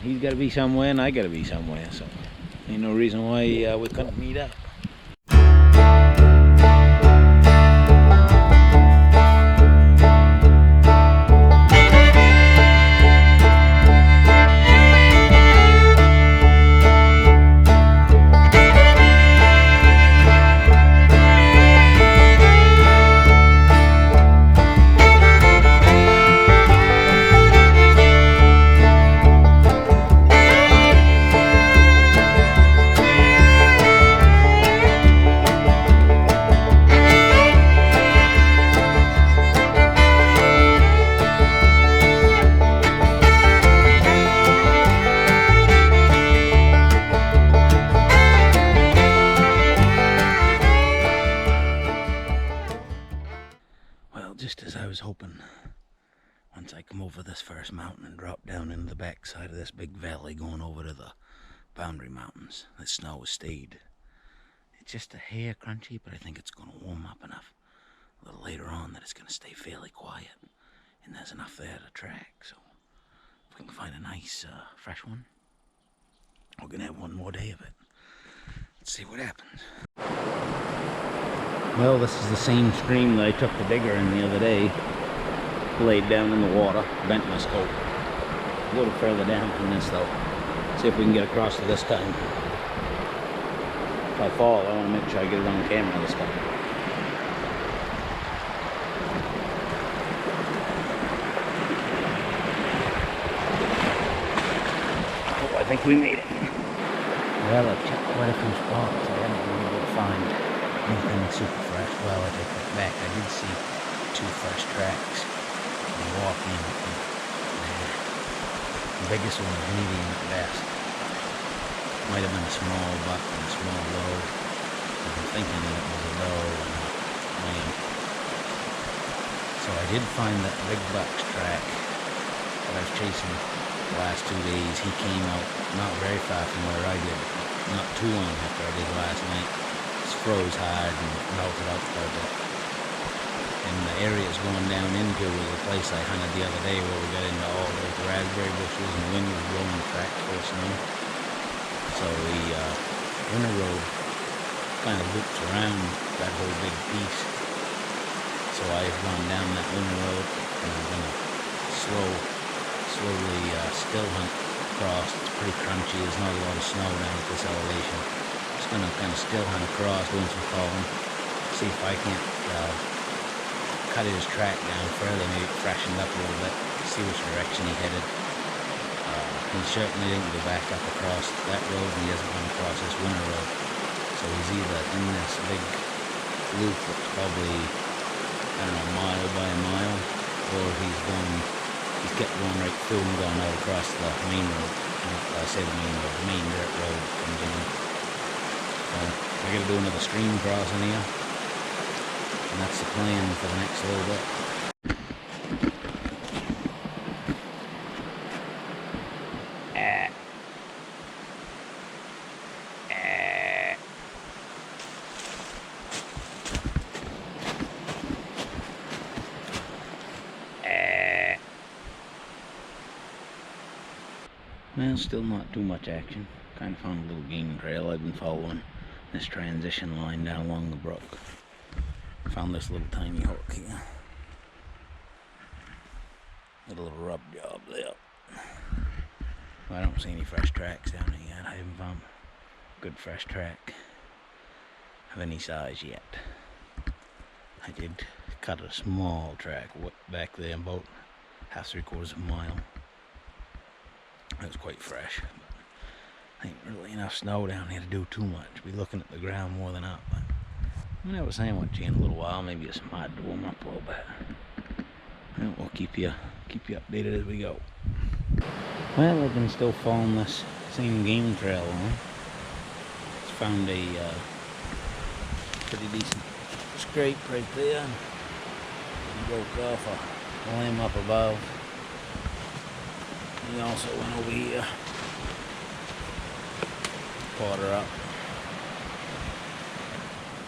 he's got to be somewhere and I got to be somewhere, so ain't no reason why we couldn't meet up. Just as I was hoping, once I come over this first mountain and drop down into the backside of this big valley going over to the boundary mountains, the snow has stayed. It's just a hair crunchy, but I think it's going to warm up enough a little later on that it's going to stay fairly quiet, and there's enough there to track. So if we can find a nice fresh one, we're going to have one more day of it. Let's see what happens. Well, this is the same stream that I took the digger in the other day. Laid down in the water, bent my scope. A little further down from this though. See if we can get across to this time. If I fall, I want to make sure I get it on camera this time. Oh, I think we made it. Well, I've checked quite a few spots. I haven't been able to find anything super fresh. Well, I take that back. I did see 2 fresh tracks. I walk in. The biggest one was medium at best. Might have been a small buck and a small doe. I'm thinking that it was a doe and a lamb. So I did find that big buck's track that I was chasing the last 2 days. He came out not very far from where I did, not too long after I did last night. Froze hard and melted out for a bit. And the area it's going down into was a place I hunted the other day where we got into all those raspberry bushes and the wind was blowing the track full of snow. So the winter road kind of loops around that whole big piece. So I've gone down that winter road and I'm going to slowly still hunt across. It's pretty crunchy, there's not a lot of snow down at this elevation. Going to kind of still hunt across, doing some calling, see if I can't cut his track down further, maybe freshen up a little bit, see which direction he headed. He certainly didn't go back up across that road, and he hasn't gone across this winter road. So he's either in this big loop that's probably, I don't know, a mile by a mile, or he's kept going right through and gone out across the main road. I say the main road, the main dirt road comes in. I gotta do another stream crossing here, and that's the plan for the next little bit. Well, still not too much action. Kind of found a little game trail I've been following. This transition line down along the brook. Found this little tiny hook here. Did a little rub job there. Well, I don't see any fresh tracks down here yet. I haven't found a good fresh track of any size yet. I did cut a small track back there, about 3/4 of a mile. It was quite fresh. Ain't really enough snow down here to do too much. Be looking at the ground more than up. But I never saying what in a little while. Maybe some mud to warm up a little bit. Well, we'll keep you updated as we go. Well, I've been still following this same game trail on. Just found a pretty decent scrape right there. And broke off a limb up above. He also went over here. Caught her up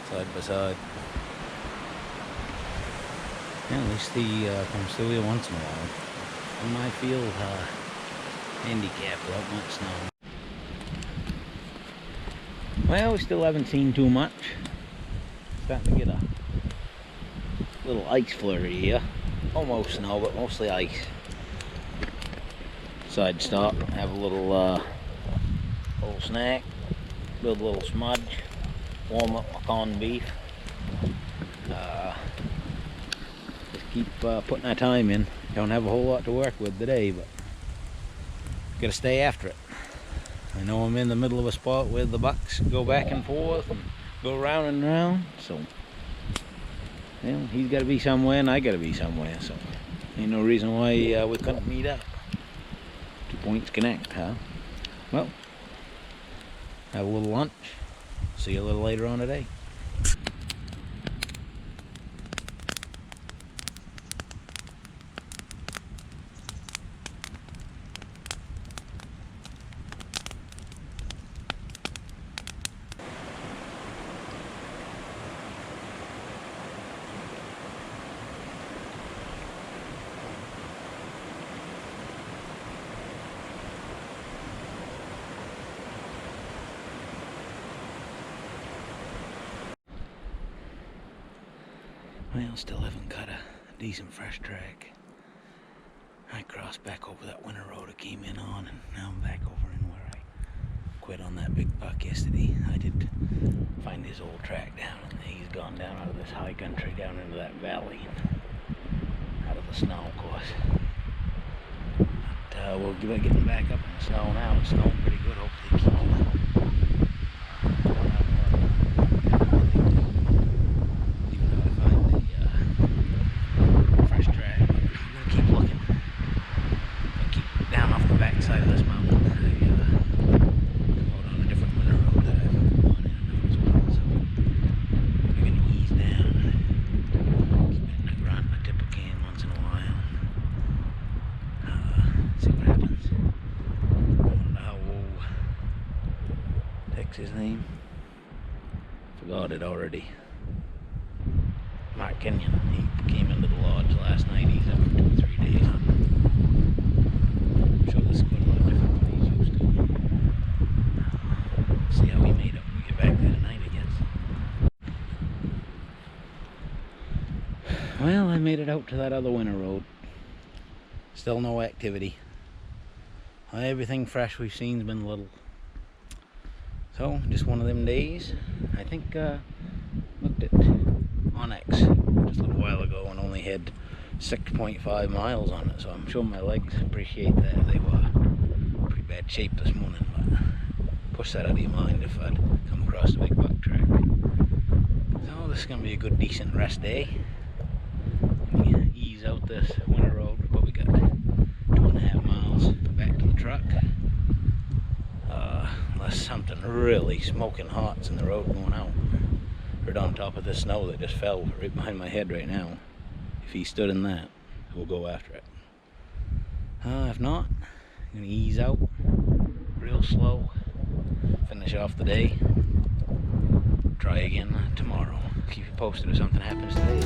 side by side. Yeah, at least he comes through here once in a while. In my field, handicap without much snow. Well, we still haven't seen too much. Starting to get a little ice flurry here. Almost snow, but mostly ice. Side stop, have a little snack, build a little smudge, warm up my corned beef. Just keep putting our time in. Don't have a whole lot to work with today, but gotta stay after it. I know I'm in the middle of a spot where the bucks go back and forth and go round and round, so well, he's got to be somewhere and I got to be somewhere, so ain't no reason why we couldn't meet up. 2 points connect, huh? Well, have a little lunch. See you a little later on today. Well, still haven't got a decent fresh track. I crossed back over that winter road I came in on, and now I'm back over in where I quit on that big buck yesterday. I did find his old track down, and he's gone down out of this high country down into that valley, and out of the snow, of course. But we'll be getting back up in the snow now. It's snowing pretty good. Hopefully it keeps it. Side of this mountain. I go on a different winter road that I've gone in and out as well, so we're going to ease down. Keep hitting a grunt, a tip a can once in a while. See what happens. I wonder how Tex his name. Forgot it already. Mark Kenyon. He came into the lodge last night. He's up for 2 or 3 days. Show this quite a lot different than what he's used to. See how he made up when we get back there tonight, I guess. Well, I made it out to that other winter road. Still no activity. Everything fresh we've seen's been little. So, just one of them days. I think looked at Onyx just a little while ago and only had 6.5 miles on it, so I'm sure my legs appreciate that. They were in pretty bad shape this morning, but push that out of your mind if I'd come across a big buck track. So this is going to be a good decent rest day. We ease out this winter road. We've probably got 2.5 miles back to the truck. Unless something really smoking hot's in the road going out. Right on top of this snow that just fell right behind my head right now. If he stood in that, we'll go after it. If not, I'm gonna ease out real slow, finish off the day, try again tomorrow. Keep you posted if something happens today.